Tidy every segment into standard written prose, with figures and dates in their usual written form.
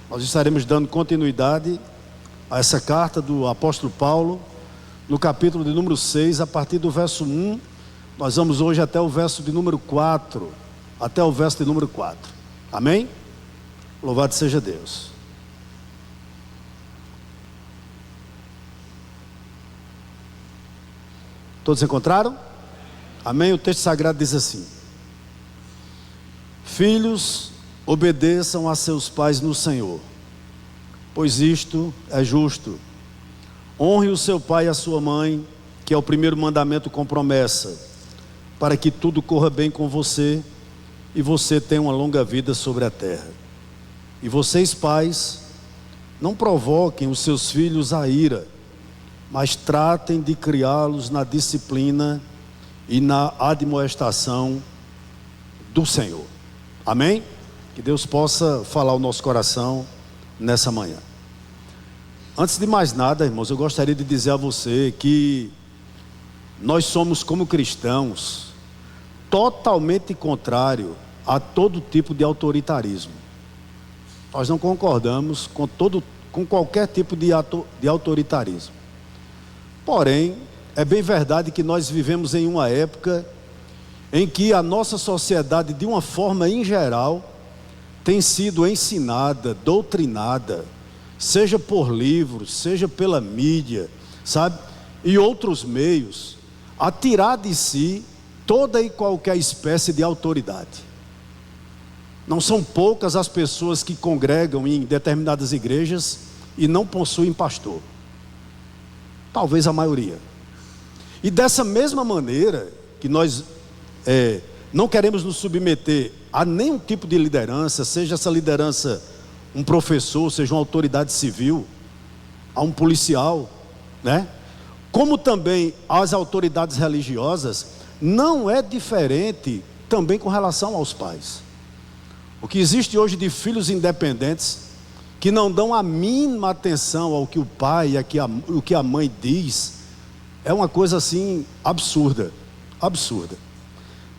Nós estaremos dando continuidade a essa carta do apóstolo Paulo, no capítulo de número 6, a partir do verso 1, nós vamos hoje até o verso de número 4, amém? Louvado seja Deus. Todos encontraram? Amém? O texto sagrado diz assim: filhos, obedeçam a seus pais no Senhor, pois isto é justo. Honre o seu pai e a sua mãe, que é o primeiro mandamento com promessa, para que tudo corra bem com você e você tenha uma longa vida sobre a terra. E vocês, pais, não provoquem os seus filhos à ira, mas tratem de criá-los na disciplina e na admoestação do Senhor. Amém? Que Deus possa falar ao nosso coração nessa manhã. Antes de mais nada, irmãos, eu gostaria de dizer a você que nós somos, como cristãos, totalmente contrário a todo tipo de autoritarismo. Nós não concordamos com qualquer tipo de autoritarismo. Porém, é bem verdade que nós vivemos em uma época em que a nossa sociedade, de uma forma em geral, tem sido ensinada, doutrinada, seja por livros, seja pela mídia, sabe? E outros meios, a tirar de si toda e qualquer espécie de autoridade. Não são poucas as pessoas que congregam em determinadas igrejas e não possuem pastor. Talvez a maioria. E dessa mesma maneira que nós não queremos nos submeter a nenhum tipo de liderança, seja essa liderança um professor, seja uma autoridade civil, a um policial, né? Como também as autoridades religiosas, não é diferente também com relação aos pais. O que existe hoje de filhos independentes, que não dão a mínima atenção ao que o pai e o que a mãe diz, é uma coisa assim absurda.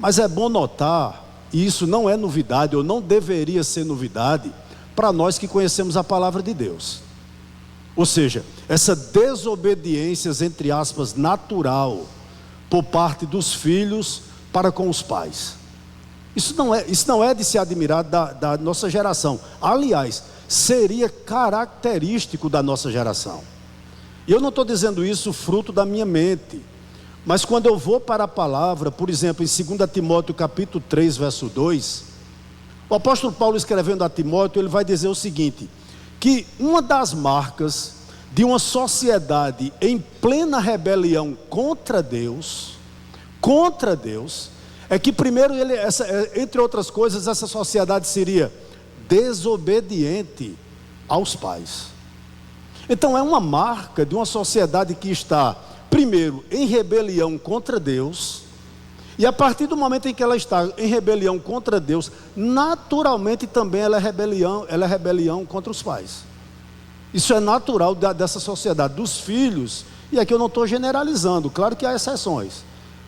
Mas é bom notar, e isso não é novidade, ou não deveria ser novidade, para nós que conhecemos a palavra de Deus. Ou seja, essa desobediência, entre aspas, natural, por parte dos filhos para com os pais. Isso não é de se admirar da nossa geração. Aliás, seria característico da nossa geração. E eu não estou dizendo isso fruto da minha mente, mas quando eu vou para a palavra, por exemplo, em 2 Timóteo capítulo 3, verso 2, o apóstolo Paulo, escrevendo a Timóteo, ele vai dizer o seguinte: que uma das marcas de uma sociedade em plena rebelião contra Deus, é que primeiro entre outras coisas, essa sociedade seria desobediente aos pais. Então é uma marca de uma sociedade que está, primeiro, em rebelião contra Deus, e a partir do momento em que ela está em rebelião contra Deus, naturalmente também ela é rebelião contra os pais. Isso é natural dessa sociedade, dos filhos, e aqui eu não estou generalizando, claro que há exceções,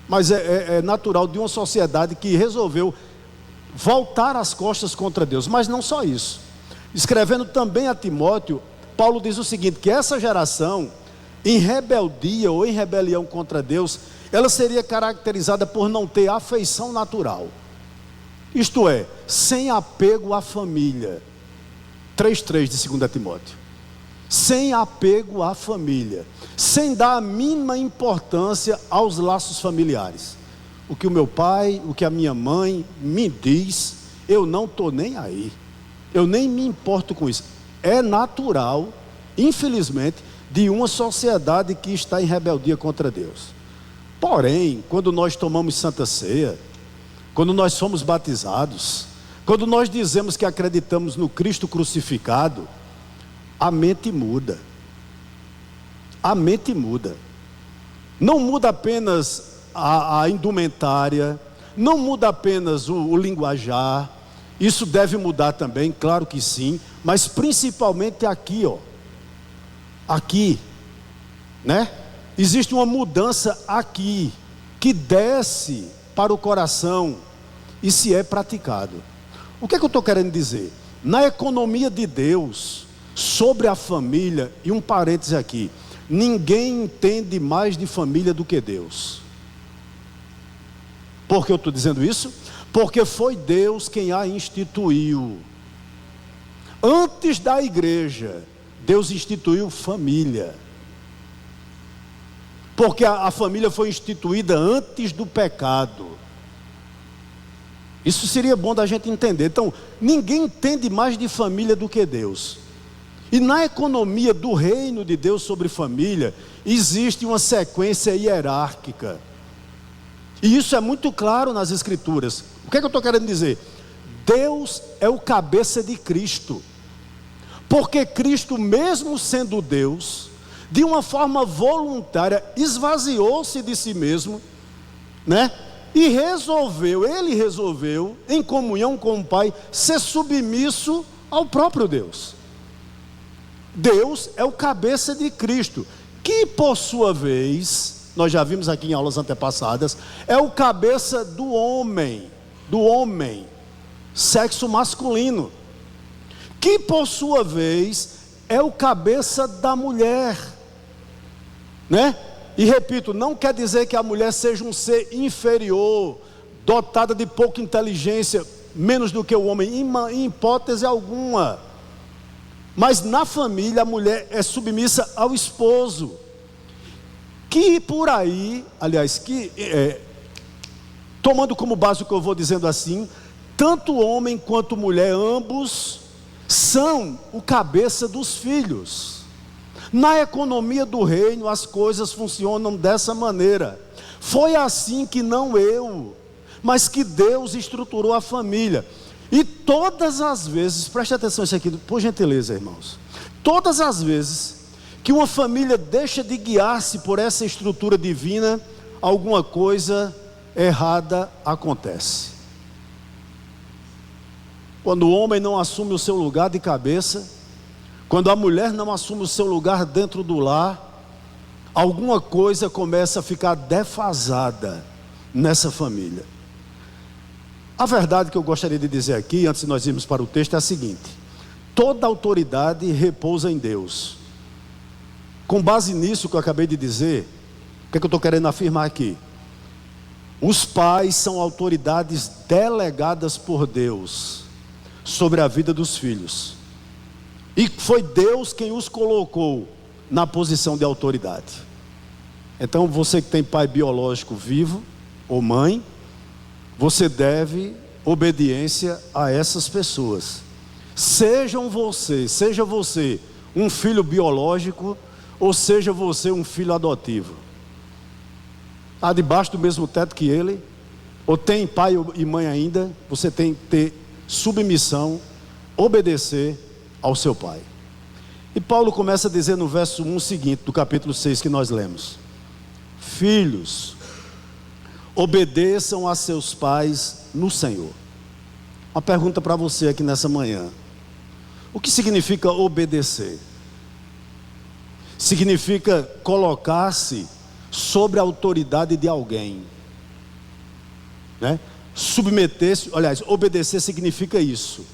mas é natural de uma sociedade que resolveu voltar as costas contra Deus. Mas não só isso, escrevendo também a Timóteo, Paulo diz o seguinte: que essa geração, em rebeldia ou em rebelião contra Deus, ela seria caracterizada por não ter afeição natural, isto é, sem apego à família. 3:3 de 2 Timóteo. Sem apego à família, sem dar a mínima importância aos laços familiares. O que o meu pai, o que a minha mãe me diz, eu não estou nem aí, eu nem me importo com isso. É natural, infelizmente, de uma sociedade que está em rebeldia contra Deus. Porém, quando nós tomamos Santa Ceia, quando nós somos batizados, quando nós dizemos que acreditamos no Cristo crucificado, a mente muda. A mente muda. Não muda apenas a indumentária, não muda apenas o linguajar. Isso deve mudar também, claro que sim, mas principalmente aqui, aqui, né? Existe uma mudança aqui, que desce para o coração e se é praticado. O que é que eu estou querendo dizer? Na economia de Deus, sobre a família, e um parêntese aqui, ninguém entende mais de família do que Deus. Por que eu estou dizendo isso? Porque foi Deus quem a instituiu. Antes da igreja, Deus instituiu família. Porque a família foi instituída antes do pecado. Isso seria bom da gente entender. Então, ninguém entende mais de família do que Deus. E na economia do reino de Deus sobre família, existe uma sequência hierárquica. E isso é muito claro nas Escrituras. O que é que eu estou querendo dizer? Deus é o cabeça de Cristo. Porque Cristo, mesmo sendo Deus, de uma forma voluntária, esvaziou-se de si mesmo, né? E ele resolveu, em comunhão com o Pai, ser submisso ao próprio Deus. Deus é o cabeça de Cristo, que por sua vez, nós já vimos aqui em aulas antepassadas, é o cabeça do homem, sexo masculino, que por sua vez é o cabeça da mulher, né? E repito, não quer dizer que a mulher seja um ser inferior, dotada de pouca inteligência, menos do que o homem, em hipótese alguma. Mas na família a mulher é submissa ao esposo, que por aí, aliás, tomando como base o que eu vou dizendo assim, tanto homem quanto mulher, ambos são o cabeça dos filhos. Na economia do reino as coisas funcionam dessa maneira. Foi assim que não eu, mas que Deus estruturou a família. E todas as vezes, preste atenção nisso aqui, por gentileza, irmãos. Todas as vezes que uma família deixa de guiar-se por essa estrutura divina, alguma coisa errada acontece. Quando o homem não assume o seu lugar de cabeça, quando a mulher não assume o seu lugar dentro do lar, alguma coisa começa a ficar defasada nessa família. A verdade que eu gostaria de dizer aqui, antes de nós irmos para o texto, é a seguinte: toda autoridade repousa em Deus. Com base nisso que eu acabei de dizer, o que é que eu estou querendo afirmar aqui? Os pais são autoridades delegadas por Deus sobre a vida dos filhos. E foi Deus quem os colocou na posição de autoridade. Então você que tem pai biológico vivo, ou mãe, você deve obediência a essas pessoas. Seja você um filho biológico, ou seja você um filho adotivo. Está debaixo do mesmo teto que ele, ou tem pai e mãe ainda, você tem que ter submissão, obedecer ao seu pai. E Paulo começa a dizer no verso 1 seguinte, do capítulo 6 que nós lemos: filhos, obedeçam a seus pais no Senhor. Uma pergunta para você aqui nessa manhã: o que significa obedecer? Significa colocar-se sobre a autoridade de alguém, né? Submeter-se, aliás, obedecer significa isso.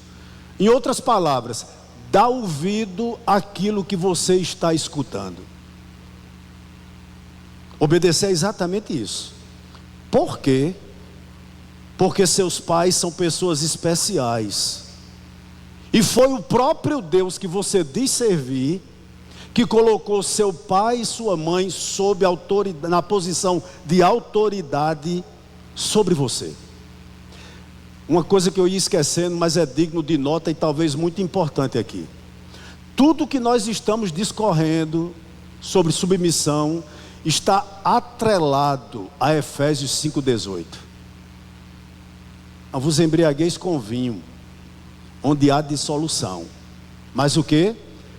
Em outras palavras, dá ouvido àquilo que você está escutando. Obedecer é exatamente isso. Por quê? Porque seus pais são pessoas especiais. E foi o próprio Deus que você diz servir, que colocou seu pai e sua mãe sob autoridade, na posição de autoridade sobre você. Uma coisa que eu ia esquecendo, mas é digno de nota e talvez muito importante aqui: tudo que nós estamos discorrendo sobre submissão está atrelado a Efésios 5,18. Não vos embriagueis com vinho, onde há dissolução, mas o que?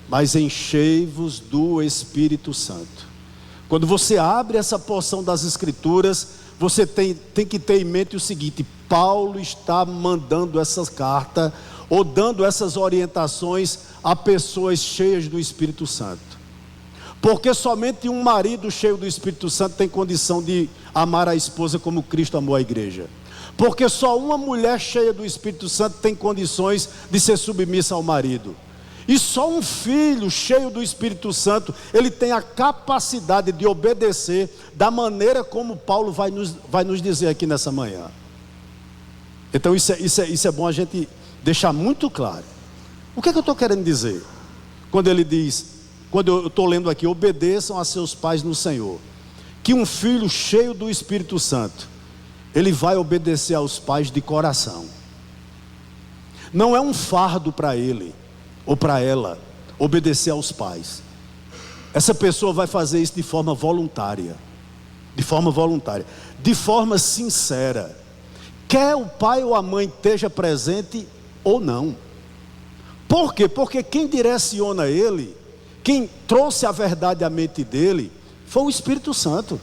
Mas enchei-vos do Espírito Santo. Quando você abre essa porção das Escrituras, você tem que ter em mente o seguinte: Paulo está mandando essa carta, ou dando essas orientações a pessoas cheias do Espírito Santo. Porque somente um marido cheio do Espírito Santo tem condição de amar a esposa como Cristo amou a igreja. porque só uma mulher cheia do Espírito Santo tem condições de ser submissa ao marido. E só um filho cheio do Espírito Santo, ele tem a capacidade de obedecer da maneira como Paulo vai nos dizer aqui nessa manhã. Então isso é bom a gente deixar muito claro. O que é que eu estou querendo dizer? Quando ele diz, quando eu estou lendo aqui, obedeçam a seus pais no Senhor. Que um filho cheio do Espírito Santo, ele vai obedecer aos pais de coração. Não é um fardo para ele ou para ela obedecer aos pais. Essa pessoa vai fazer isso de forma voluntária. De forma voluntária. De forma sincera. Quer o pai ou a mãe esteja presente ou não. Por quê? Porque quem direciona ele, quem trouxe a verdade à mente dele, foi o Espírito Santo.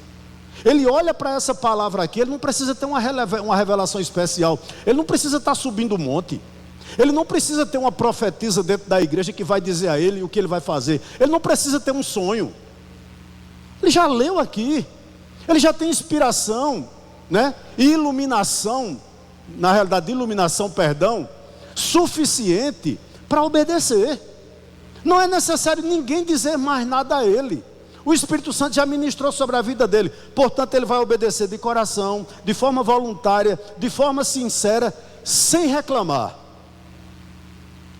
Ele olha para essa palavra aqui, ele não precisa ter uma revelação especial. Ele não precisa estar subindo o monte. Ele não precisa ter uma profetisa dentro da igreja que vai dizer a ele o que ele vai fazer. Ele não precisa ter um sonho. Ele já leu aqui. Ele já tem inspiração, né? E iluminação, na realidade iluminação, suficiente para obedecer. Não é necessário ninguém dizer mais nada a ele. O Espírito Santo já ministrou sobre a vida dele. Portanto, ele vai obedecer de coração, de forma voluntária, de forma sincera, sem reclamar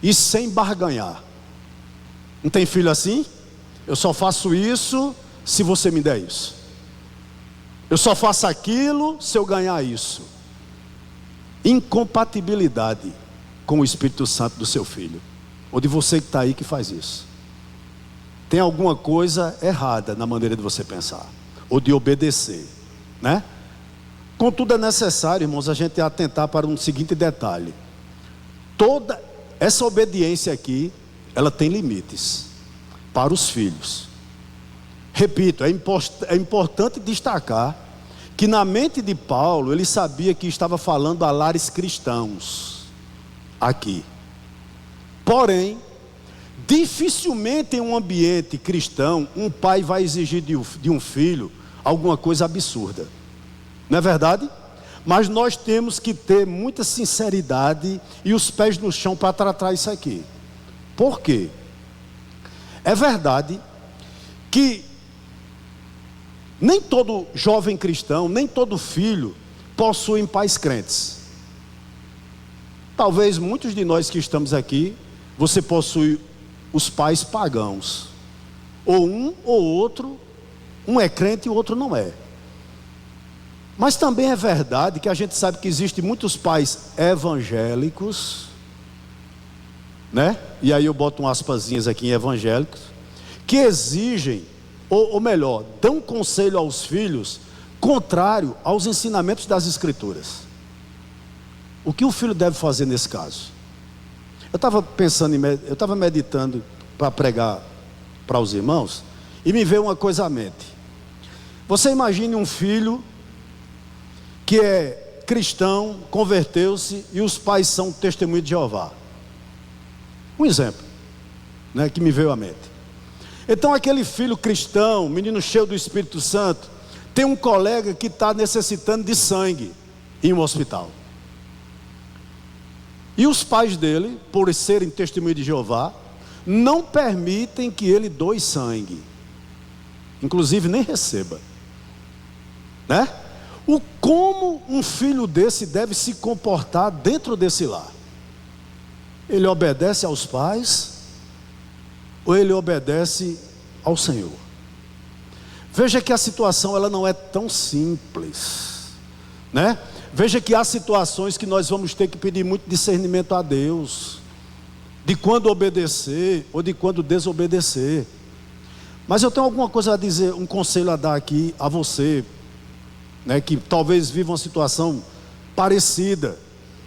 e sem barganhar. Não tem filho assim? Eu só faço isso se você me der isso. Eu só faço aquilo se eu ganhar isso. Incompatibilidade com o Espírito Santo do seu filho, ou de você que está aí que faz isso. Tem alguma coisa errada na maneira de você pensar, ou de obedecer, né? Contudo, é necessário, irmãos, a gente atentar para um seguinte detalhe. Toda essa obediência aqui, ela tem limites para os filhos. Repito, é importante destacar que na mente de Paulo, ele sabia que estava falando a lares cristãos aqui. Porém, dificilmente em um ambiente cristão, um pai vai exigir de um filho alguma coisa absurda. Não é verdade? Mas nós temos que ter muita sinceridade e os pés no chão para tratar isso aqui. Por quê? É verdade que nem todo jovem cristão, nem todo filho possuem pais crentes. Talvez muitos de nós que estamos aqui, você possui os pais pagãos, ou um ou outro, um é crente e o outro não é. Mas também é verdade que a gente sabe que existem muitos pais evangélicos, né? E aí eu boto umas aspasinhas aqui em evangélicos, que exigem, ou melhor, dão conselho aos filhos contrário aos ensinamentos das Escrituras. O que o filho deve fazer nesse caso? Eu estava pensando, eu estava meditando para pregar para os irmãos, e me veio uma coisa à mente. Você imagine um filho que é cristão, converteu-se, e os pais são testemunhas de Jeová. Um exemplo, né, que me veio à mente. Então aquele filho cristão, menino cheio do Espírito Santo, tem um colega que está necessitando de sangue em um hospital. E os pais dele, por serem testemunhas de Jeová, não permitem que ele doe sangue. Inclusive nem receba, né? Como um filho desse deve se comportar dentro desse lar? Ele obedece aos pais ou ele obedece ao Senhor? Veja que a situação ela não é tão simples, né? Veja que há situações que nós vamos ter que pedir muito discernimento a Deus, de quando obedecer ou de quando desobedecer. Mas eu tenho alguma coisa a dizer, um conselho a dar aqui a você, né, que talvez viva uma situação parecida,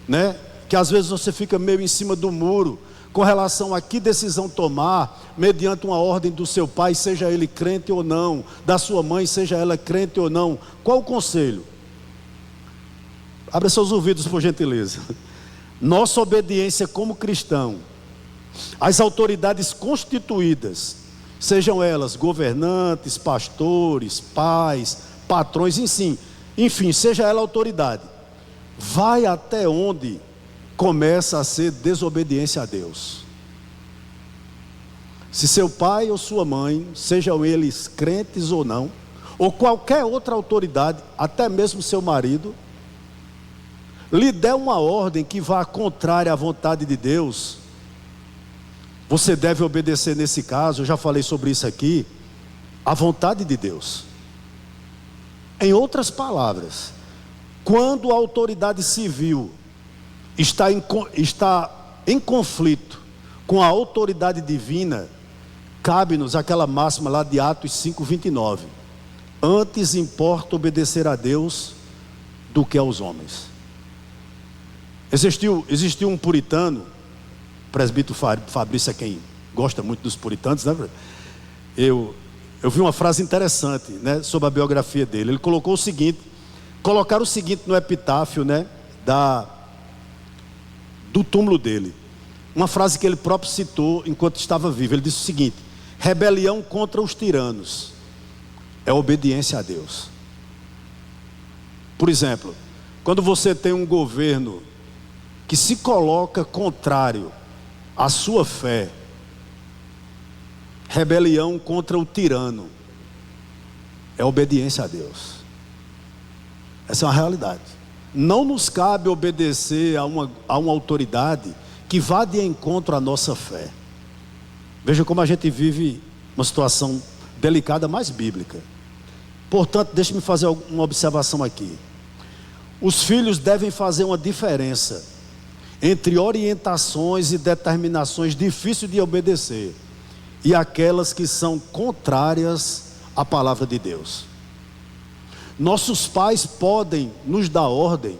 né, que às vezes você fica meio em cima do muro, com relação a que decisão tomar, mediante uma ordem do seu pai, seja ele crente ou não, da sua mãe, seja ela crente ou não. Qual o conselho? Abra seus ouvidos, por gentileza. Nossa obediência como cristão às autoridades constituídas, sejam elas governantes, pastores, pais, patrões, enfim, seja ela autoridade, vai até onde começa a ser desobediência a Deus. Se seu pai ou sua mãe, sejam eles crentes ou não, ou qualquer outra autoridade, até mesmo seu marido, lhe der uma ordem que vá contrária à vontade de Deus, você deve obedecer nesse caso, eu já falei sobre isso aqui, à vontade de Deus. Em outras palavras, quando a autoridade civil está em conflito com a autoridade divina, cabe-nos aquela máxima lá de Atos 5:29. Antes importa obedecer a Deus do que aos homens. Existiu um puritano, presbítero Fabrício é quem gosta muito dos puritanos, né? Eu vi uma frase interessante, né, sobre a biografia dele. Ele colocou o seguinte, colocaram o seguinte no epitáfio, né, do túmulo dele. Uma frase que ele próprio citou enquanto estava vivo. Ele disse o seguinte: rebelião contra os tiranos é obediência a Deus. Por exemplo, quando você tem um governo que se coloca contrário à sua fé, rebelião contra o tirano é obediência a Deus. Essa é uma realidade. Não nos cabe obedecer a uma autoridade que vá de encontro à nossa fé. Veja como a gente vive uma situação delicada, mais bíblica. Portanto, deixe-me fazer uma observação aqui. Os filhos devem fazer uma diferença entre orientações e determinações difíceis de obedecer e aquelas que são contrárias à palavra de Deus. Nossos pais podem nos dar ordem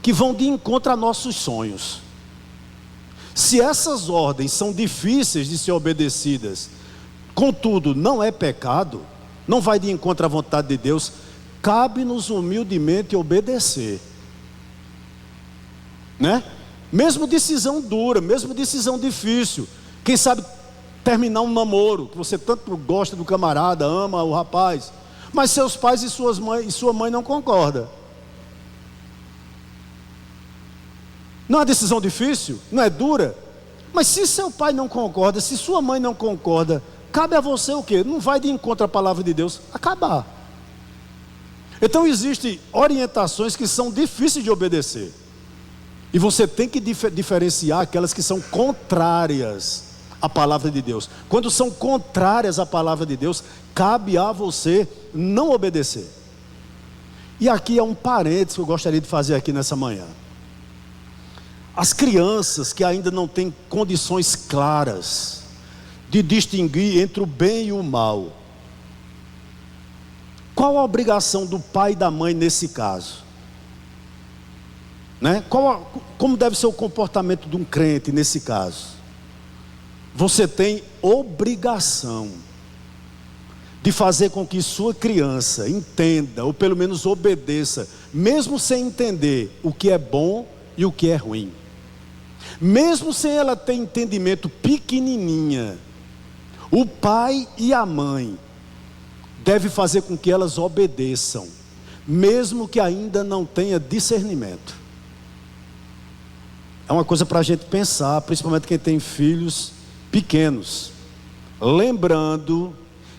que vão de encontro a nossos sonhos. Se essas ordens são difíceis de ser obedecidas, contudo não é pecado, não vai de encontro à vontade de Deus, cabe-nos humildemente obedecer, né? Mesmo decisão dura, mesmo decisão difícil. Quem sabe terminar um namoro, que você tanto gosta do camarada, ama o rapaz, mas seus pais e sua mãe não concordam. Não é uma decisão difícil? Não é dura? Mas se seu pai não concorda, se sua mãe não concorda, cabe a você o quê? Não vai de encontro à palavra de Deus, acabar. Então existem orientações que são difíceis de obedecer. E você tem que diferenciar aquelas que são contrárias à palavra de Deus. Quando são contrárias à palavra de Deus, cabe a você não obedecer. E aqui é um parênteses que eu gostaria de fazer aqui nessa manhã. As crianças que ainda não têm condições claras de distinguir entre o bem e o mal, qual a obrigação do pai e da mãe nesse caso? Né? Como deve ser o comportamento de um crente nesse caso? Você tem obrigação de fazer com que sua criança entenda, ou pelo menos obedeça, mesmo sem entender o que é bom e o que é ruim. Mesmo sem ela ter entendimento pequenininha, o pai e a mãe devem fazer com que elas obedeçam, mesmo que ainda não tenha discernimento. É uma coisa para a gente pensar, principalmente quem tem filhos pequenos. Lembrando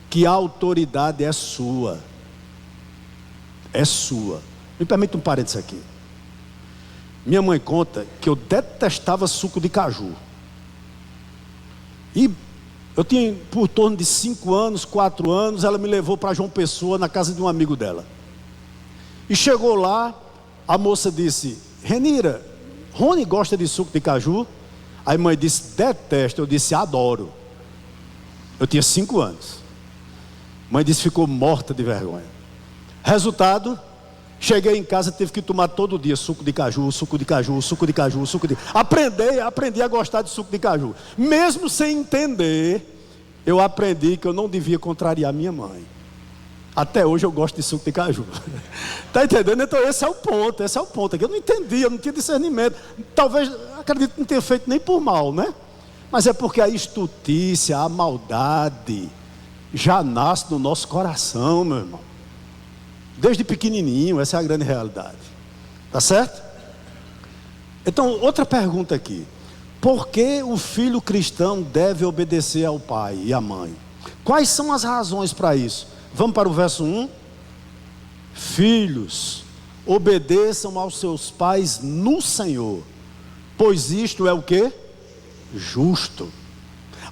que a autoridade é sua. É sua. Me permita um parênteses aqui. Minha mãe conta que eu detestava suco de caju. E eu tinha por torno de 5 anos, 4 anos, ela me levou para João Pessoa, na casa de um amigo dela. E chegou lá, a moça disse: Renira, Rony gosta de suco de caju? Aí a mãe disse: detesto. Eu disse: adoro. Eu tinha 5 anos. A mãe disse: ficou morta de vergonha. Resultado, cheguei em casa, tive que tomar todo dia suco de caju, suco de caju, suco de caju, suco de... Aprendi a gostar de suco de caju. Mesmo sem entender, eu aprendi que eu não devia contrariar minha mãe. Até hoje eu gosto de suco de caju. Está entendendo? Então esse é o ponto. Eu não entendia, eu não tinha discernimento. Talvez, acredito, não tenha feito nem por mal, né? Mas é porque a estutícia, a maldade já nasce no nosso coração, meu irmão. Desde pequenininho, essa é a grande realidade. Tá certo? Então, outra pergunta aqui: por que o filho cristão deve obedecer ao pai e à mãe? Quais são as razões para isso? Vamos para o verso 1. Filhos, obedeçam aos seus pais no Senhor, pois isto é o quê? Justo.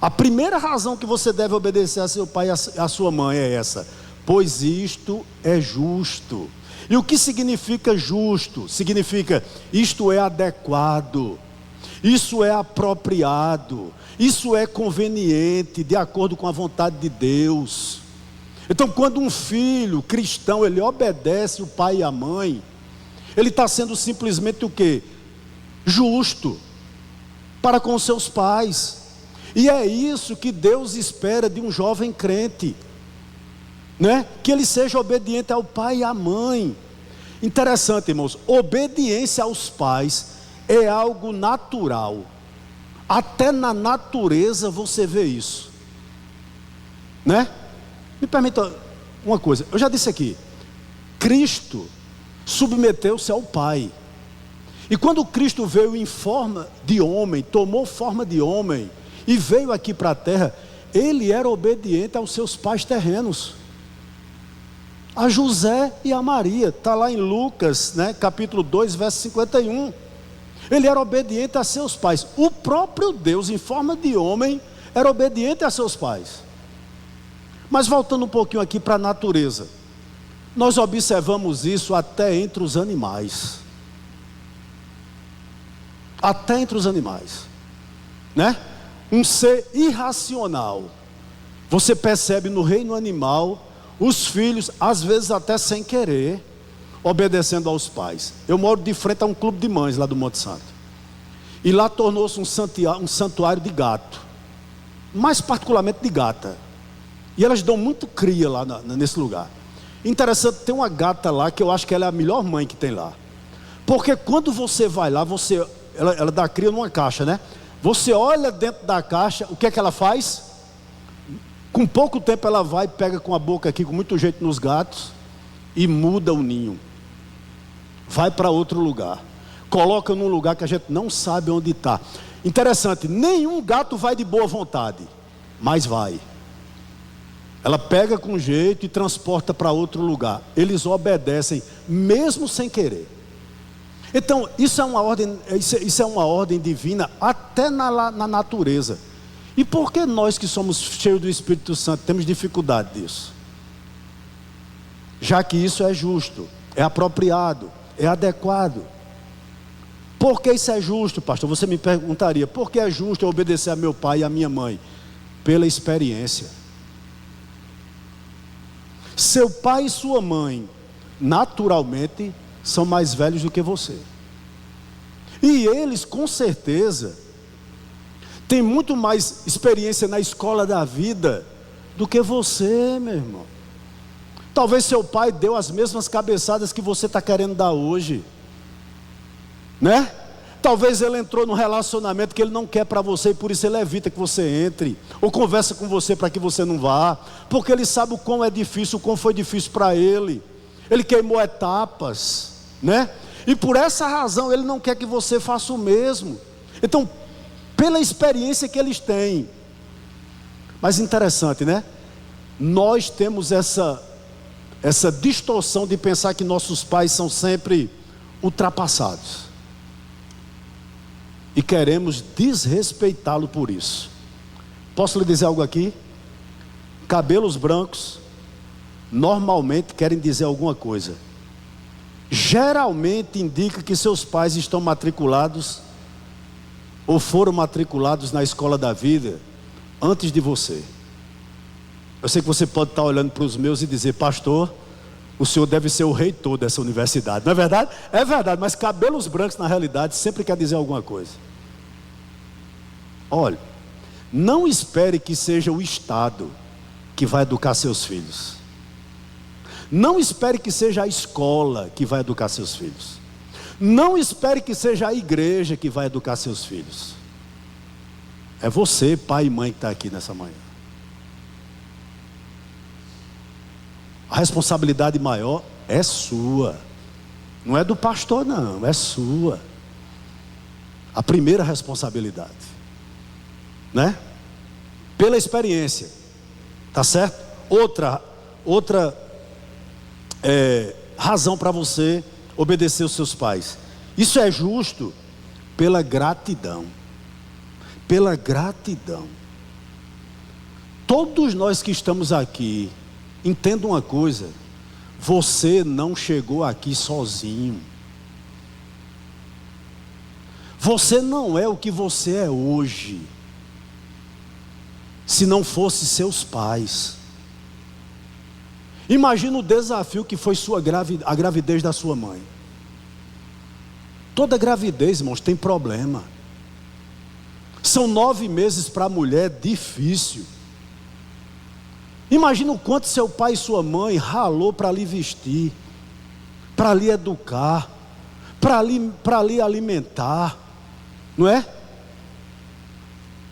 A primeira razão que você deve obedecer a seu pai e a sua mãe é essa: pois isto é justo. E o que significa justo? Significa isto é adequado, isso é apropriado, isso é conveniente, de acordo com a vontade de Deus. Então, quando um filho cristão, ele obedece o pai e a mãe, ele está sendo simplesmente o quê? Justo para com seus pais. E é isso que Deus espera de um jovem crente, né? Que ele seja obediente ao pai e à mãe. Interessante, irmãos, obediência aos pais é algo natural. Até na natureza você vê isso, né? Me permita uma coisa, eu já disse aqui, Cristo submeteu-se ao Pai. E quando Cristo veio em forma de homem, tomou forma de homem e veio aqui para a terra, ele era obediente aos seus pais terrenos, a José e a Maria. Está lá em Lucas, né, capítulo 2, verso 51. Ele era obediente a seus pais. O próprio Deus, em forma de homem, era obediente a seus pais. Mas voltando um pouquinho aqui para a natureza, nós observamos isso até entre os animais. Até entre os animais, né? Um ser irracional. Você percebe no reino animal os filhos, às vezes até sem querer, obedecendo aos pais. Eu moro de frente a um clube de mães lá do Monte Santo, e lá tornou-se um santuário de gato, mais particularmente de gata. E elas dão muito cria lá nesse lugar. Interessante, tem uma gata lá que eu acho que ela é a melhor mãe que tem lá, porque quando você vai lá, ela dá cria numa caixa, né? Você olha dentro da caixa, o que é que ela faz? Com pouco tempo ela vai, pega com a boca aqui, com muito jeito nos gatos, e muda o ninho, vai para outro lugar, coloca num lugar que a gente não sabe onde está. Interessante, nenhum gato vai de boa vontade, mas vai. Ela pega com jeito e transporta para outro lugar. Eles obedecem, mesmo sem querer. Então, isso é uma ordem divina, até na natureza. E por que nós que somos cheios do Espírito Santo temos dificuldade disso? Já que isso é justo, é apropriado, é adequado. Por que isso é justo, pastor? Você me perguntaria, por que é justo eu obedecer a meu pai e a minha mãe? Pela experiência. Seu pai e sua mãe, naturalmente, são mais velhos do que você. E eles, com certeza, têm muito mais experiência na escola da vida do que você, meu irmão. Talvez seu pai deu as mesmas cabeçadas que você está querendo dar hoje, né? Talvez ele entrou num relacionamento que ele não quer para você, e por isso ele evita que você entre, ou conversa com você para que você não vá, porque ele sabe o quão é difícil, o quão foi difícil para ele. Ele queimou etapas, né? E por essa razão ele não quer que você faça o mesmo. Então, pela experiência que eles têm. Mas interessante, né? Nós temos essa distorção de pensar que nossos pais são sempre ultrapassados, e queremos desrespeitá-lo por isso. Posso lhe dizer algo aqui? Cabelos brancos normalmente querem dizer alguma coisa. Geralmente indica que seus pais estão matriculados ou foram matriculados na escola da vida antes de você. Eu sei que você pode estar olhando para os meus e dizer, pastor, o senhor deve ser o reitor dessa universidade. Não é verdade? É verdade, mas cabelos brancos na realidade sempre quer dizer alguma coisa. Olha, não espere que seja o Estado que vai educar seus filhos. Não espere que seja a escola que vai educar seus filhos. Não espere que seja a igreja que vai educar seus filhos. É você, pai e mãe, que está aqui nessa manhã. A responsabilidade maior é sua. Não é do pastor, não, é sua. A primeira responsabilidade, né? Pela experiência, tá certo? Outra razão para você obedecer os seus pais. Isso é justo pela gratidão. Pela gratidão. Todos nós que estamos aqui, entenda uma coisa: você não chegou aqui sozinho. Você não é o que você é hoje se não fosse seus pais. Imagina o desafio que foi a gravidez da sua mãe. Toda gravidez, irmãos, tem problema. São 9 meses para a mulher, difícil. Imagina o quanto seu pai e sua mãe ralou para lhe vestir, para lhe educar, para lhe alimentar, não é?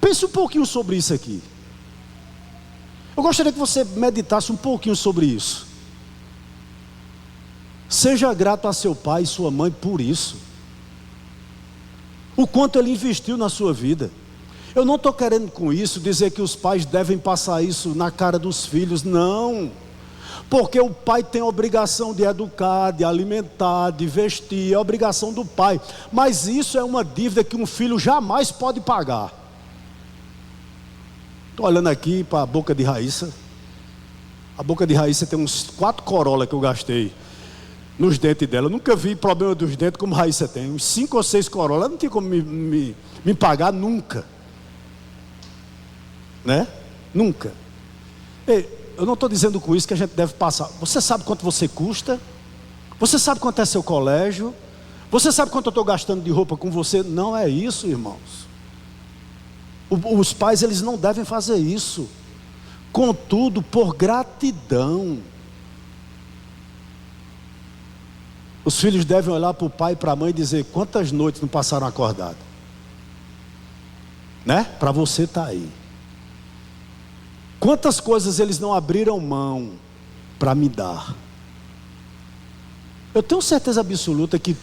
Pense um pouquinho sobre isso aqui. Eu gostaria que você meditasse um pouquinho sobre isso. Seja grato a seu pai e sua mãe por isso. O quanto ele investiu na sua vida. Eu não estou querendo com isso dizer que os pais devem passar isso na cara dos filhos, não. Porque o pai tem a obrigação de educar, de alimentar, de vestir, é a obrigação do pai. Mas isso é uma dívida que um filho jamais pode pagar. Estou olhando aqui para a boca de Raíssa. A boca de Raíssa tem uns 4 Corolla que eu gastei nos dentes dela. Eu nunca vi problema dos dentes como Raíssa tem. Uns 5 ou 6 Corolla. Ela não tem como me pagar nunca. Né? Nunca. Ei, eu não estou dizendo com isso que a gente deve passar. Você sabe quanto você custa? Você sabe quanto é seu colégio? Você sabe quanto eu estou gastando de roupa com você? Não é isso, irmãos. Os pais, eles não devem fazer isso. Contudo, por gratidão, os filhos devem olhar para o pai e para a mãe e dizer: quantas noites não passaram acordados? Né? Para você estar aí. Quantas coisas eles não abriram mão para me dar? Eu tenho certeza absoluta que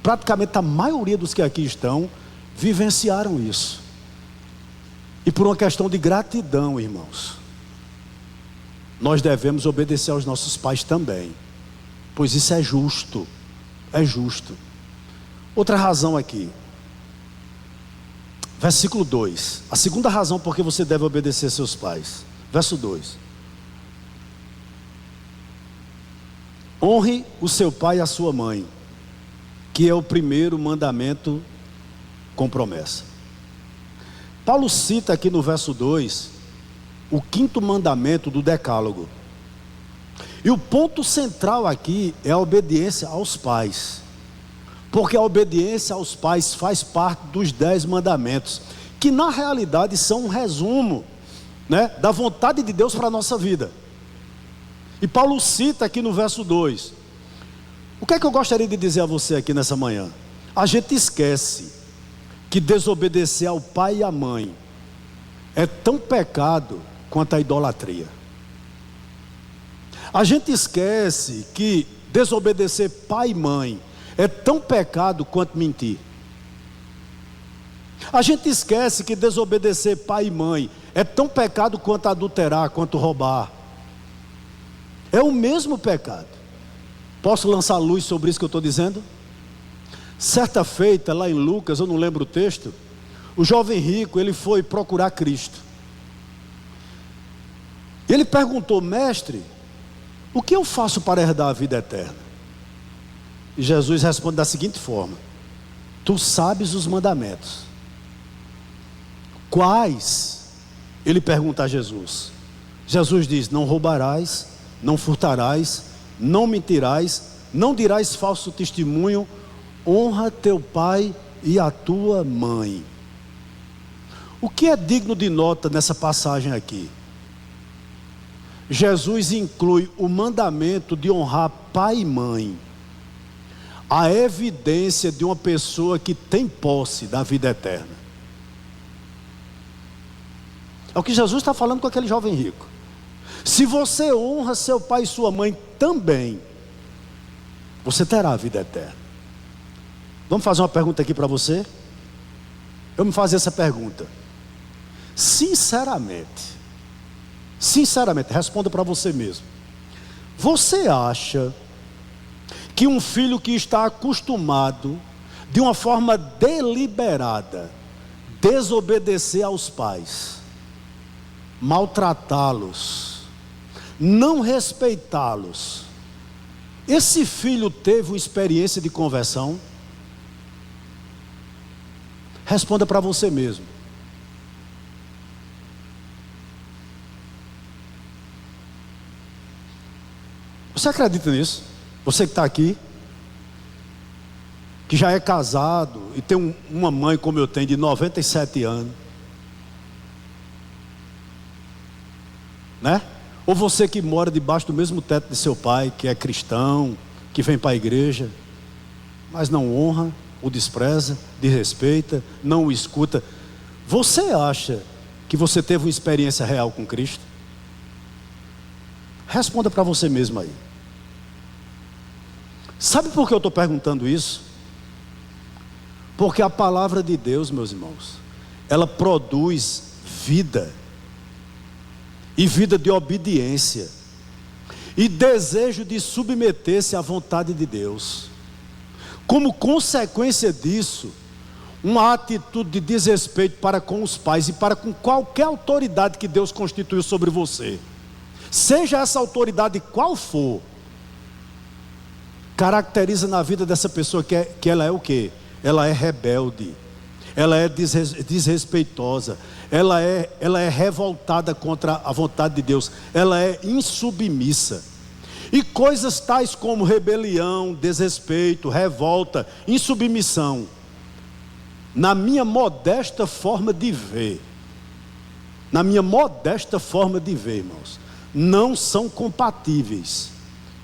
praticamente a maioria dos que aqui estão vivenciaram isso. E por uma questão de gratidão, irmãos, nós devemos obedecer aos nossos pais também, pois isso é justo. É justo. Outra razão aqui, versículo 2. A segunda razão por que você deve obedecer seus pais. Verso 2. Honre o seu pai e a sua mãe, que é o primeiro mandamento com promessa. Paulo cita aqui no verso 2 o 5º mandamento do decálogo. E o ponto central aqui é a obediência aos pais. Porque a obediência aos pais faz parte dos 10 mandamentos, que na realidade são um resumo, né, da vontade de Deus para a nossa vida. E Paulo cita aqui no verso 2. O que é que eu gostaria de dizer a você aqui nessa manhã? A gente esquece que desobedecer ao pai e à mãe é tão pecado quanto a idolatria. A gente esquece que desobedecer pai e mãe é tão pecado quanto mentir. A gente esquece que desobedecer pai e mãe é tão pecado quanto adulterar, quanto roubar. É o mesmo pecado. Posso lançar luz sobre isso que eu estou dizendo? Certa feita, lá em Lucas, eu não lembro o texto, o jovem rico, ele foi procurar Cristo. Ele perguntou: mestre, o que eu faço para herdar a vida eterna? E Jesus responde da seguinte forma: tu sabes os mandamentos. Quais? Ele pergunta a Jesus. Jesus diz: não roubarás, não furtarás, não mentirás, não dirás falso testemunho, honra teu pai e a tua mãe. O que é digno de nota nessa passagem aqui? Jesus inclui o mandamento de honrar pai e mãe, a evidência de uma pessoa que tem posse da vida eterna. É o que Jesus está falando com aquele jovem rico. Se você honra seu pai e sua mãe também, você terá a vida eterna. Vamos fazer uma pergunta aqui para você? eu me fazia essa pergunta. Sinceramente, responda para você mesmo. Você acha que um filho que está acostumado, de uma forma deliberada, desobedecer aos pais, maltratá-los, não respeitá-los, esse filho teve uma experiência de conversão? Responda para você mesmo. Você acredita nisso? Você que está aqui, que já é casado e tem uma mãe como eu tenho de 97 anos, né? Ou você que mora debaixo do mesmo teto de seu pai, que é cristão, que vem para a igreja, mas não honra, o despreza, desrespeita, não o escuta. Você acha que você teve uma experiência real com Cristo? Responda para você mesmo aí. Sabe por que eu estou perguntando isso? Porque a palavra de Deus, meus irmãos, ela produz vida, e vida de obediência, e desejo de submeter-se à vontade de Deus. Como consequência disso, uma atitude de desrespeito para com os pais e para com qualquer autoridade que Deus constituiu sobre você, seja essa autoridade qual for, caracteriza na vida dessa pessoa que ela é o quê? Ela é rebelde, ela é desrespeitosa, ela é revoltada contra a vontade de Deus, ela é insubmissa. E coisas tais como rebelião, desrespeito, revolta, insubmissão, na minha modesta forma de ver, irmãos, não são compatíveis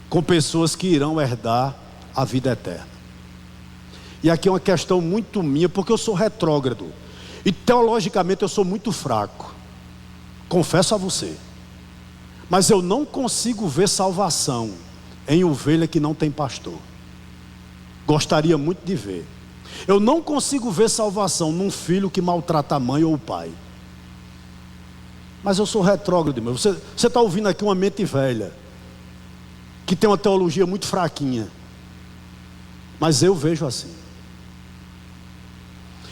com pessoas que irão herdar a vida eterna. E aqui é uma questão muito minha, porque eu sou retrógrado, e teologicamente eu sou muito fraco, confesso a você. Mas eu não consigo ver salvação em ovelha que não tem pastor. Gostaria muito de ver. Eu não consigo ver salvação num filho que maltrata a mãe ou o pai. Mas eu sou retrógrado, meu. Você está ouvindo aqui uma mente velha, que tem uma teologia muito fraquinha. Mas eu vejo assim.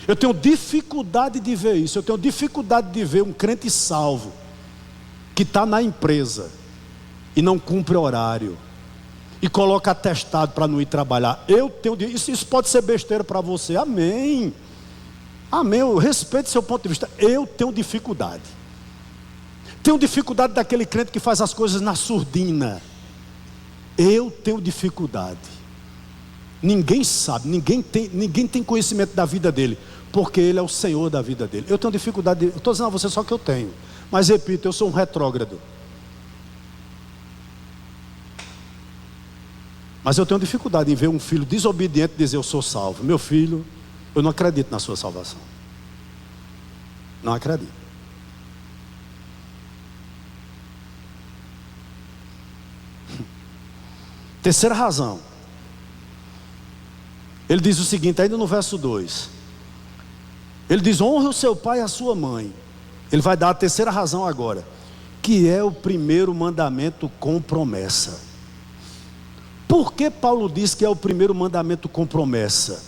Eu tenho dificuldade de ver isso. Eu tenho dificuldade de ver um crente salvo, que está na empresa e não cumpre horário, e coloca atestado para não ir trabalhar. Isso pode ser besteira para você, amém, eu respeito seu ponto de vista. Eu tenho dificuldade daquele crente que faz as coisas na surdina. Eu tenho dificuldade. Ninguém sabe, ninguém tem conhecimento da vida dele, porque ele é o Senhor da vida dele. Eu tenho dificuldade, eu estou dizendo a você só que eu tenho. Mas repito, eu sou um retrógrado. Mas eu tenho dificuldade em ver um filho desobediente dizer eu sou salvo. Meu filho, eu não acredito na sua salvação. Não acredito. Terceira razão. Ele diz o seguinte, ainda no verso 2. Ele diz, honre o seu pai e a sua mãe. Ele vai dar a terceira razão agora, que é o primeiro mandamento com promessa. Por que Paulo diz que é o primeiro mandamento com promessa?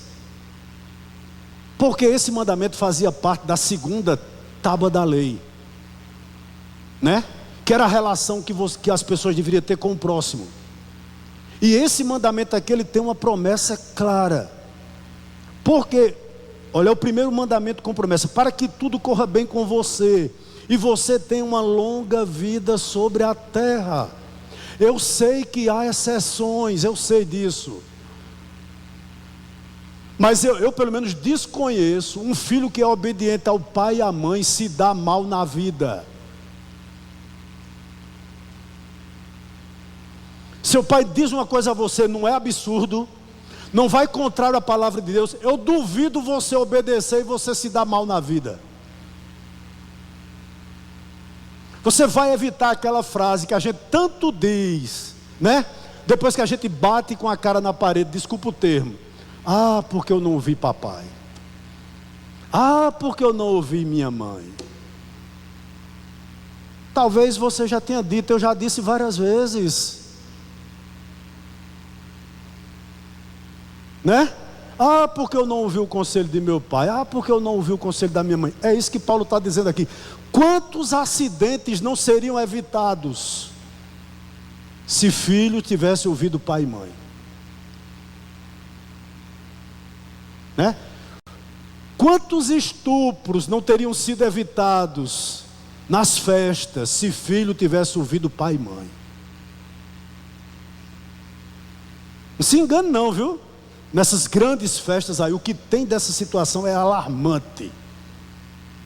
Porque esse mandamento fazia parte da segunda tábua da lei, né? Que era a relação que as pessoas deveriam ter com o próximo. E esse mandamento aqui, ele tem uma promessa clara. Porque olha, é o primeiro mandamento com promessa, para que tudo corra bem com você, e você tenha uma longa vida sobre a terra. Eu sei que há exceções, eu sei disso. Mas eu pelo menos desconheço um filho que é obediente ao pai e à mãe se dá mal na vida. Seu pai diz uma coisa a você, não é absurdo, não vai contrário à palavra de Deus, eu duvido você obedecer e você se dar mal na vida. Você vai evitar aquela frase que a gente tanto diz, né? Depois que a gente bate com a cara na parede, desculpa o termo, porque eu não vi papai. Ah, porque eu não ouvi minha mãe. Talvez você já tenha dito, eu já disse várias vezes, né? Ah, porque eu não ouvi o conselho de meu pai. Ah, porque eu não ouvi o conselho da minha mãe. É isso que Paulo está dizendo aqui. Quantos acidentes não seriam evitados se filho tivesse ouvido pai e mãe? Né? Quantos estupros não teriam sido evitados nas festas se filho tivesse ouvido pai e mãe? Não se engane não, viu? Nessas grandes festas aí, o que tem dessa situação é alarmante.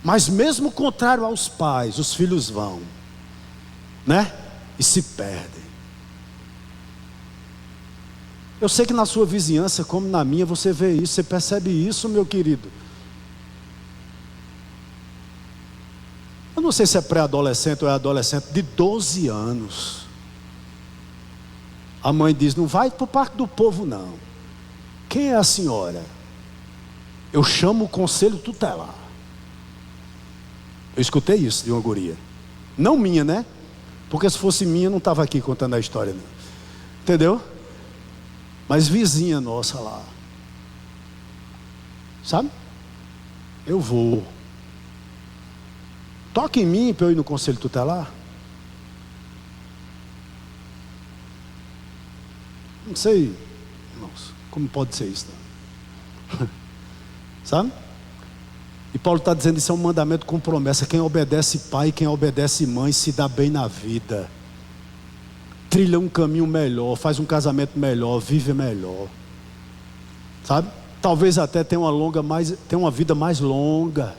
Mas mesmo contrário aos pais, os filhos vão, né? E se perdem. Eu sei que na sua vizinhança, como na minha, você vê isso, você percebe isso, meu querido. Eu não sei se é pré-adolescente ou é adolescente de 12 anos. A mãe diz, não vai para o Parque do Povo não. Quem é a senhora? Eu chamo o conselho tutelar. Eu escutei isso de uma guria. Não minha, né? Porque se fosse minha, eu não estava aqui contando a história, não. Entendeu? Mas vizinha nossa lá. Sabe? Eu vou. Toca em mim para eu ir no conselho tutelar. Não sei, irmãos. Como pode ser isso? Não? Sabe? E Paulo está dizendo, isso é um mandamento com promessa. Quem obedece pai, quem obedece mãe, se dá bem na vida. Trilha um caminho melhor, faz um casamento melhor, vive melhor. Sabe? Talvez até tenha uma vida mais longa.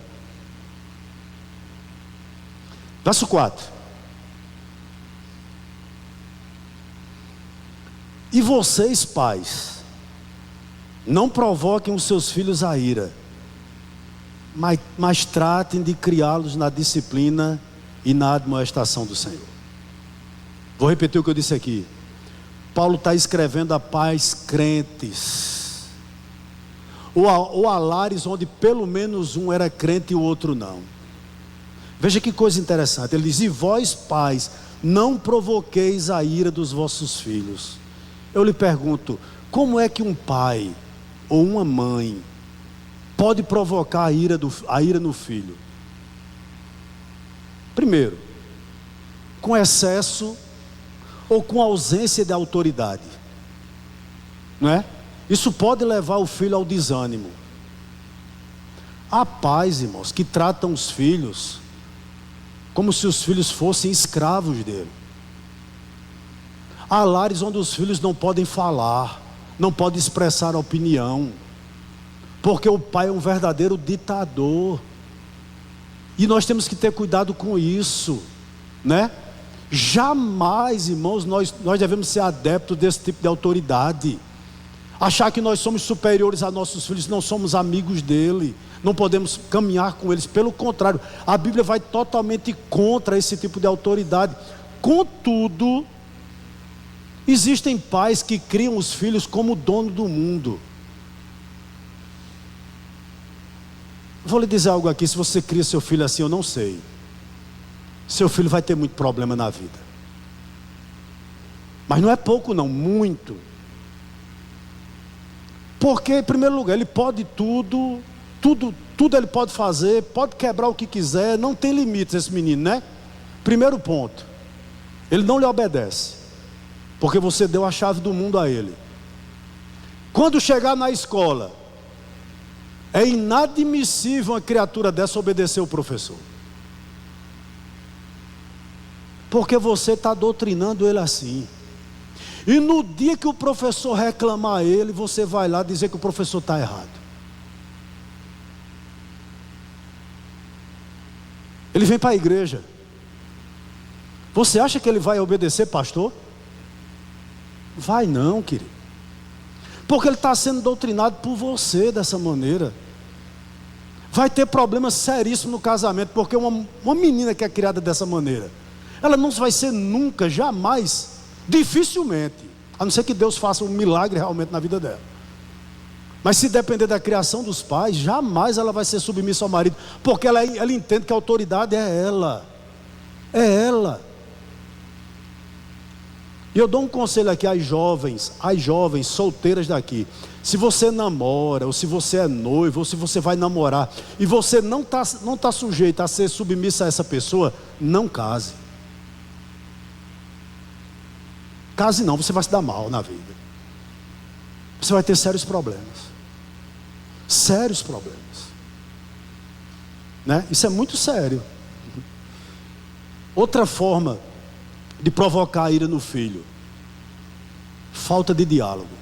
Verso 4. E vocês, pais, não provoquem os seus filhos à ira, mas tratem de criá-los na disciplina e na admoestação do Senhor. Vou repetir o que eu disse aqui. Paulo está escrevendo a pais crentes, ou a lares onde pelo menos um era crente e o outro não. Veja que coisa interessante, ele diz, e vós pais, não provoqueis a ira dos vossos filhos. Eu lhe pergunto, como é que um pai ou uma mãe pode provocar a ira no filho? Primeiro, com excesso ou com ausência de autoridade, não é? Isso pode levar o filho ao desânimo. Há pais, irmãos, que tratam os filhos como se os filhos fossem escravos dele. Há lares onde os filhos não podem falar, não podem expressar opinião, porque o pai é um verdadeiro ditador. E nós temos que ter cuidado com isso, né? Jamais, irmãos, nós devemos ser adeptos desse tipo de autoridade. Achar que nós somos superiores a nossos filhos, não somos amigos dele, não podemos caminhar com eles. Pelo contrário, a Bíblia vai totalmente contra esse tipo de autoridade. Contudo, existem pais que criam os filhos como dono do mundo. Vou lhe dizer algo aqui, se você cria seu filho assim, eu não sei. Seu filho vai ter muito problema na vida. Mas não é pouco não, muito. Porque, em primeiro lugar, ele pode tudo ele pode fazer, pode quebrar o que quiser, não tem limites esse menino, né? Primeiro ponto, ele não lhe obedece, porque você deu a chave do mundo a ele. Quando chegar na escola, é inadmissível uma criatura dessa obedecer o professor, porque você está doutrinando ele assim. E no dia que o professor reclamar a ele, você vai lá dizer que o professor está errado. Ele vem para a igreja. Você acha que ele vai obedecer, pastor? Vai não, querido. Porque ele está sendo doutrinado por você dessa maneira. Vai ter problemas seríssimos no casamento, porque uma menina que é criada dessa maneira, ela não vai ser nunca, jamais, dificilmente, a não ser que Deus faça um milagre realmente na vida dela, Mas se depender da criação dos pais, jamais ela vai ser submissa ao marido, porque ela entende que a autoridade é ela. É ela. E eu dou um conselho aqui às jovens solteiras daqui. Se você namora, ou se você é noivo, ou se você vai namorar, e você não tá sujeito a ser submissa a essa pessoa, não case. Case não, você vai se dar mal na vida. Você vai ter sérios problemas. Sérios problemas, né? Isso é muito sério. Outra forma de provocar a ira no filho: falta de diálogo.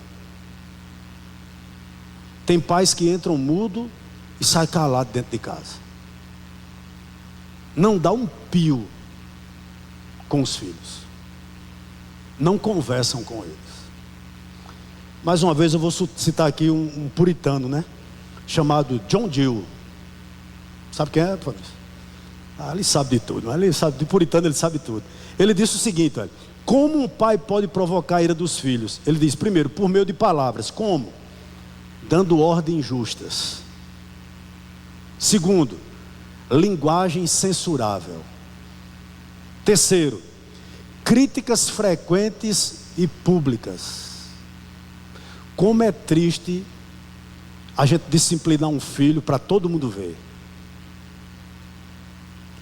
Tem pais que entram mudo e saem calado dentro de casa, não dá um pio com os filhos, não conversam com eles. Mais uma vez eu vou citar aqui um puritano, né? Chamado John Gill. Sabe quem é? Ele sabe de tudo, mas ele sabe, de puritano ele sabe tudo. Ele disse o seguinte: olha, como um pai pode provocar a ira dos filhos? Ele diz: primeiro, por meio de palavras. Como? Dando ordens justas. Segundo, linguagem censurável. Terceiro, críticas frequentes e públicas. Como é triste a gente disciplinar um filho para todo mundo ver.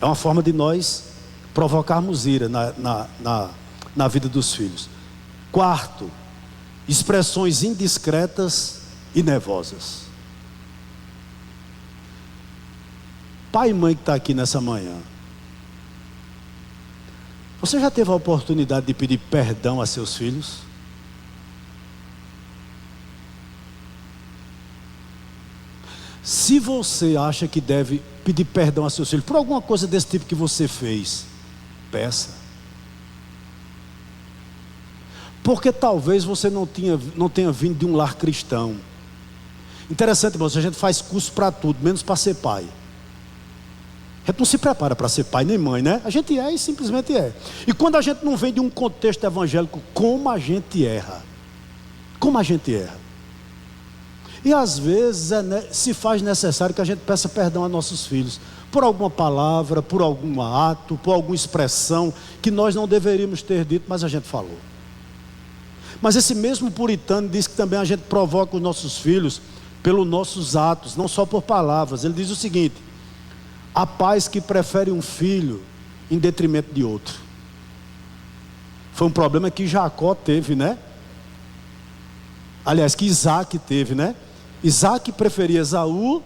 É uma forma de nós provocarmos ira na vida dos filhos. Quarto, expressões indiscretas e nervosas. Pai e mãe que está aqui nessa manhã, você já teve a oportunidade de pedir perdão a seus filhos? Se você acha que deve pedir perdão a seus filhos por alguma coisa desse tipo que você fez, peça. Porque talvez você não tenha vindo de um lar cristão. Interessante, irmãos, a gente faz curso para tudo, menos para ser pai. A gente não se prepara para ser pai nem mãe, né? A gente é e simplesmente é. E quando a gente não vem de um contexto evangélico, como a gente erra. Como a gente erra. E às vezes se faz necessário que a gente peça perdão a nossos filhos, por alguma palavra, por algum ato, por alguma expressão que nós não deveríamos ter dito, mas a gente falou. Mas esse mesmo puritano diz que também a gente provoca os nossos filhos pelos nossos atos, não só por palavras. Ele diz o seguinte: há pais que preferem um filho em detrimento de outro. Foi um problema que Jacó teve, né? Aliás, que Isaac teve, né? Isaac preferia Esaú,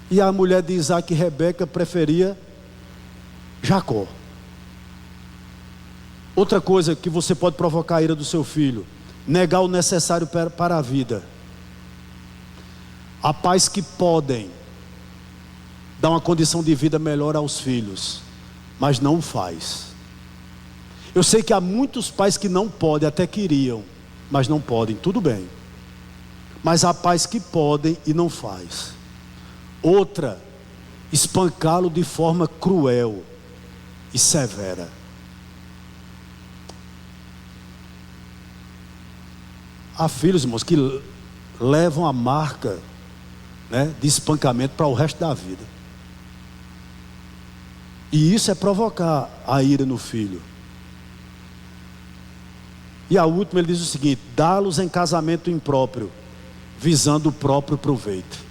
e a mulher de Isaac, Rebeca, preferia Jacó. Outra coisa que você pode provocar a ira do seu filho: negar o necessário para a vida. Há pais que podem dar uma condição de vida melhor aos filhos, mas não o faz. Eu sei que há muitos pais que não podem, até queriam, mas não podem, tudo bem. Mas há pais que podem e não faz. Outra, espancá-lo de forma cruel e severa. Há filhos, irmãos, que levam a marca, né, de espancamento para o resto da vida. E isso é provocar a ira no filho. E a última, ele diz o seguinte: dá-los em casamento impróprio, visando o próprio proveito.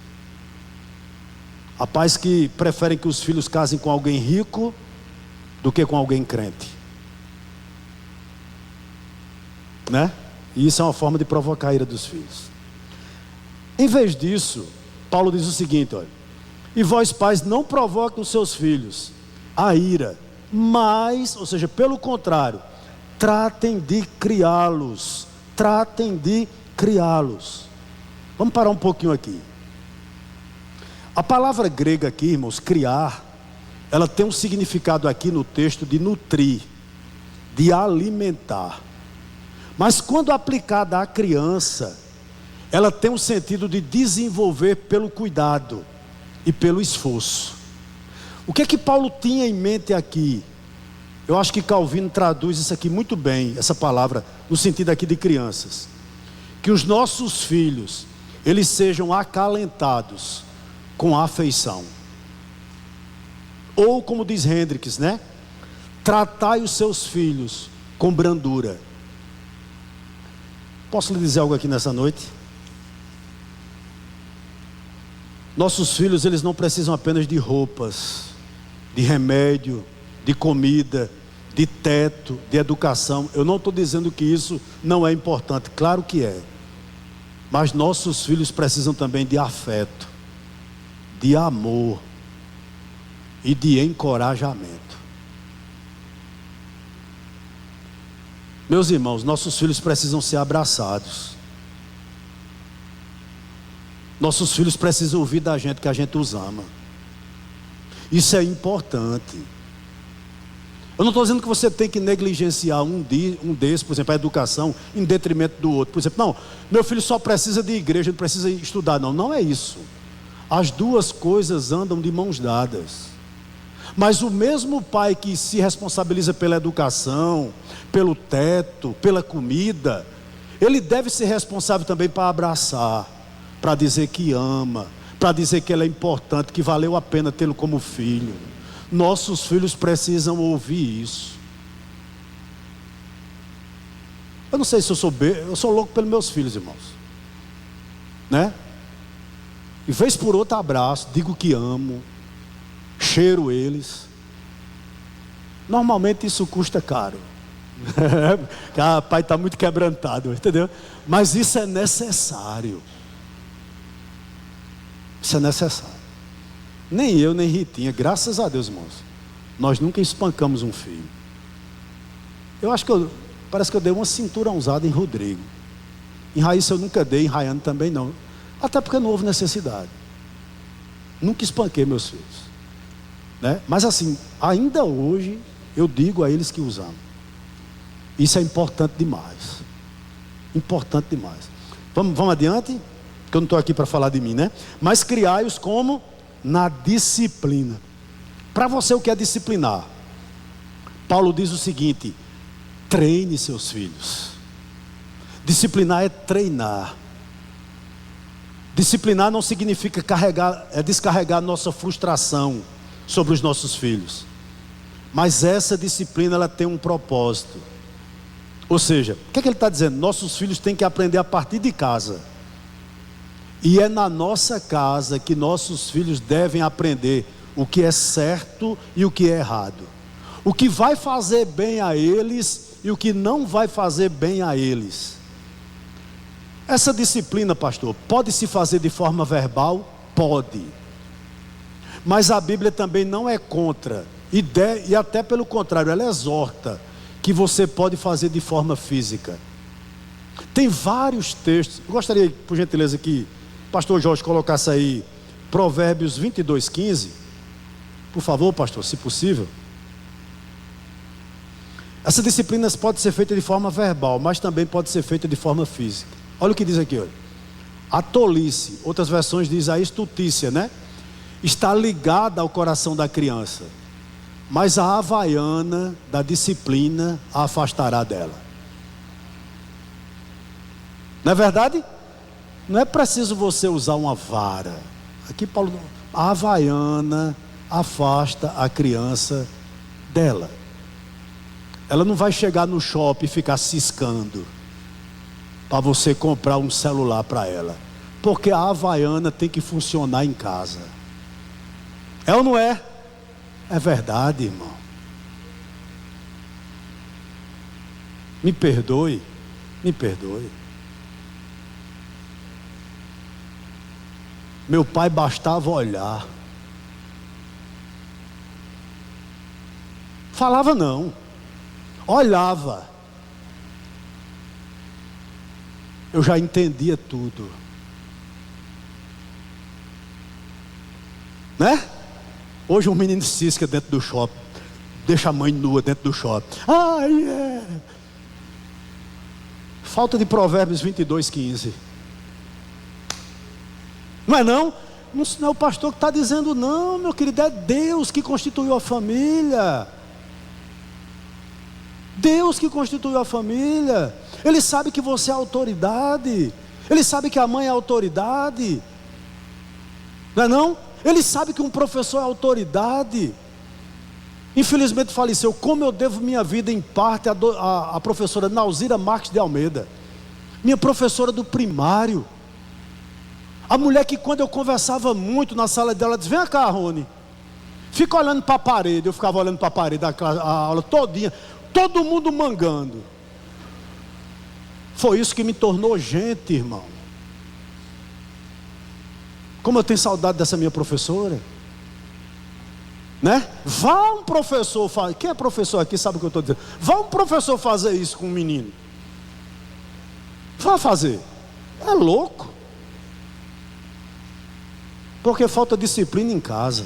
Há pais que preferem que os filhos casem com alguém rico do que com alguém crente, né? E isso é uma forma de provocar a ira dos filhos. Em vez disso, Paulo diz o seguinte: olha, e vós pais não provoquem os seus filhos a ira, mas, ou seja, pelo contrário, tratem de criá-los. Tratem de criá-los. Vamos parar um pouquinho aqui. A palavra grega aqui, irmãos, criar, ela tem um significado aqui no texto de nutrir, de alimentar. Mas quando aplicada à criança, ela tem um sentido de desenvolver pelo cuidado e pelo esforço. O que é que Paulo tinha em mente aqui? Eu acho que Calvino traduz isso aqui muito bem, essa palavra, no sentido aqui de crianças. Que os nossos filhos, eles sejam acalentados com afeição. Ou como diz Hendricks, né? Tratai os seus filhos com brandura. Posso lhe dizer algo aqui nessa noite? Nossos filhos, eles não precisam apenas de roupas, de remédio, de comida, de teto, de educação. Eu não estou dizendo que isso não é importante, claro que é. Mas nossos filhos precisam também de afeto, de amor e de encorajamento. Meus irmãos, nossos filhos precisam ser abraçados. Nossos filhos precisam ouvir da gente que a gente os ama. Isso é importante. Eu não estou dizendo que você tem que negligenciar um desses, por exemplo, a educação, em detrimento do outro. Por exemplo, não, meu filho só precisa de igreja, não precisa estudar. Não, não é isso. As duas coisas andam de mãos dadas. Mas o mesmo pai que se responsabiliza pela educação, pelo teto, pela comida, ele deve ser responsável também para abraçar, para dizer que ama, para dizer que ele é importante, que valeu a pena tê-lo como filho. Nossos filhos precisam ouvir isso. Eu não sei se eu sou louco pelos meus filhos, irmãos, né? E vez por outra abraço, digo que amo, cheiro eles. Normalmente isso custa caro. O pai está muito quebrantado, entendeu? Mas isso é necessário. Isso é necessário. Nem eu, nem Ritinha, graças a Deus, irmãos, nós nunca espancamos um filho. Eu acho que parece que eu dei uma cinturãozada em Rodrigo. Em Raíssa eu nunca dei, em Rayane também não. Até porque não houve necessidade. Nunca espanquei meus filhos, né? Mas assim, ainda hoje eu digo a eles que os amo. Isso é importante demais. Importante demais. Vamos adiante? Porque eu não estou aqui para falar de mim, né? Mas criai-os como? Na disciplina. Para você, o que é disciplinar? Paulo diz o seguinte: treine seus filhos. Disciplinar é treinar. Disciplinar não significa descarregar nossa frustração sobre os nossos filhos. Mas essa disciplina, ela tem um propósito. Ou seja, o que é que ele está dizendo? Nossos filhos têm que aprender a partir de casa. E é na nossa casa que nossos filhos devem aprender o que é certo e o que é errado. O que vai fazer bem a eles e o que não vai fazer bem a eles. Essa disciplina, pastor, pode se fazer de forma verbal? Pode. Mas a Bíblia também não é contra. E até pelo contrário, ela exorta que você pode fazer de forma física. Tem vários textos. Eu gostaria, por gentileza, que o pastor Jorge colocasse aí Provérbios 22:15. Por favor, pastor, se possível. Essa disciplina pode ser feita de forma verbal, mas também pode ser feita de forma física. Olha o que diz aqui, olha. A tolice, outras versões diz a estutícia, né? Está ligada ao coração da criança, mas a havaiana da disciplina a afastará dela. Não é verdade? Não é preciso você usar uma vara. Aqui Paulo, a havaiana afasta a criança dela. Ela não vai chegar no shopping e ficar ciscando para você comprar um celular para ela, porque a havaiana tem que funcionar em casa. É ou não é? É verdade, irmão. Me perdoe, me perdoe. Meu pai bastava olhar. Falava não, olhava. Eu já entendia tudo, né? Hoje um menino cisca dentro do shopping, deixa a mãe nua dentro do shopping. Ai, é. Falta de Provérbios 22:15. Não é não? Não é o pastor que está dizendo não, meu querido. É Deus que constituiu a família. Deus que constituiu a família. Ele sabe que você é autoridade. Ele sabe que a mãe é autoridade, não é não? Ele sabe que um professor é autoridade. Infelizmente faleceu, como eu devo minha vida em parte à professora Nauzira Marques de Almeida, minha professora do primário. A mulher que quando eu conversava muito na sala dela, ela disse: vem cá, Rony, fica olhando para a parede. Eu ficava olhando para a parede, a aula todinha, todo mundo mangando. Foi isso que me tornou gente, irmão. Como eu tenho saudade dessa minha professora, né? Vá um professor fazer. Quem é professor aqui sabe o que eu estou dizendo. Vá um professor fazer isso com um menino. Vá fazer. É louco. Porque falta disciplina em casa,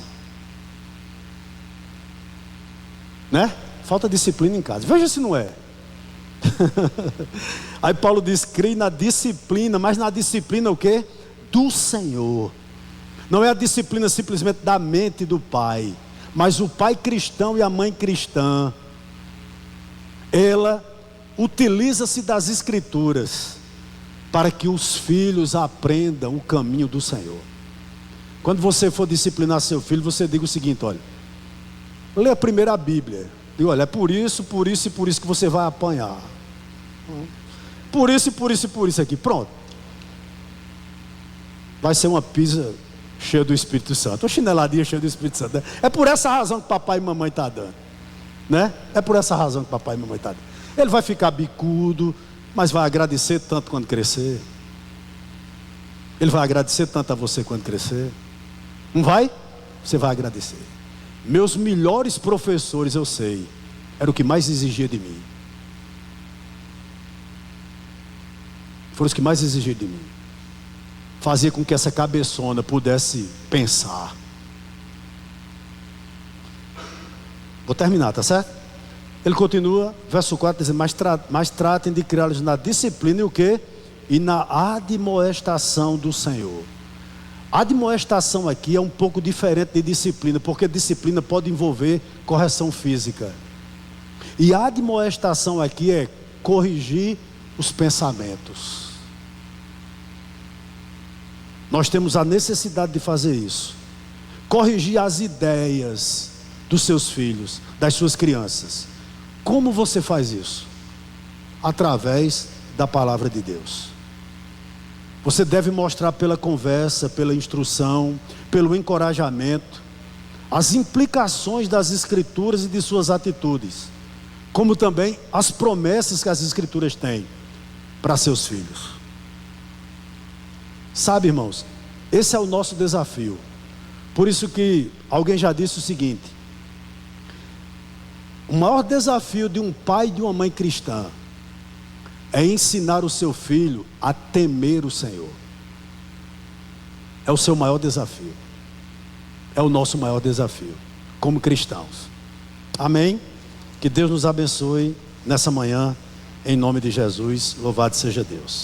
né? Falta disciplina em casa. Veja se não é. Aí Paulo diz: creio na disciplina, mas na disciplina o quê? Do Senhor. Não é a disciplina simplesmente da mente do pai, mas o pai cristão e a mãe cristã, ela utiliza-se das escrituras para que os filhos aprendam o caminho do Senhor. Quando você for disciplinar seu filho, você diga o seguinte: olha, lê primeiro a Bíblia, diga: olha, é por isso, por isso e por isso que você vai apanhar, por isso e por isso e por isso aqui, pronto. Vai ser uma pizza cheia do Espírito Santo, uma chineladinha cheia do Espírito Santo, né? É por essa razão que papai e mamãe estão dando, né? É por essa razão que papai e mamãe estão dando. Ele vai ficar bicudo, mas vai agradecer tanto quando crescer. Ele vai agradecer tanto a você quando crescer. Não vai? Você vai agradecer. Meus melhores professores, eu sei, era o que mais exigia de mim. Foram os que mais exigiam de mim. Fazia com que essa cabeçona pudesse pensar. Vou terminar, tá certo? Ele continua, verso 4, dizendo: mas tratem de criá-los na disciplina e o quê? E na admoestação do Senhor. A admoestação aqui é um pouco diferente de disciplina, porque disciplina pode envolver correção física. E a admoestação aqui é corrigir os pensamentos. Nós temos a necessidade de fazer isso. Corrigir as ideias dos seus filhos, das suas crianças. Como você faz isso? Através da palavra de Deus. Você deve mostrar pela conversa, pela instrução, pelo encorajamento, as implicações das Escrituras e de suas atitudes, como também as promessas que as Escrituras têm para seus filhos. Sabe, irmãos, esse é o nosso desafio. Por isso que alguém já disse o seguinte: o maior desafio de um pai e de uma mãe cristã é ensinar o seu filho a temer o Senhor. É o seu maior desafio. É o nosso maior desafio como cristãos. Amém? Que Deus nos abençoe nessa manhã, em nome de Jesus. Louvado seja Deus.